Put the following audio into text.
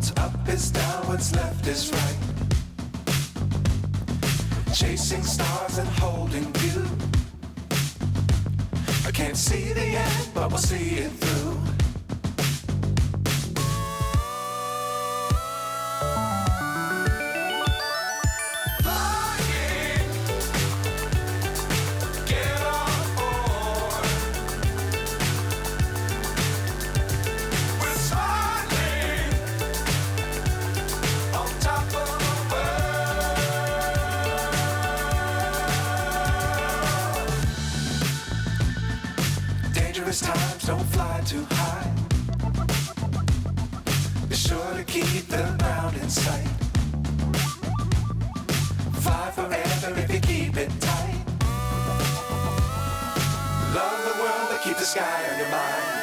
What's up is down, what's left is right. Chasing stars and holding you. I can't see the end, but we'll see it through. Times don't fly too high. Be sure to keep the ground in sight. Fly forever if you keep it tight. Love the world but keep the sky on your mind.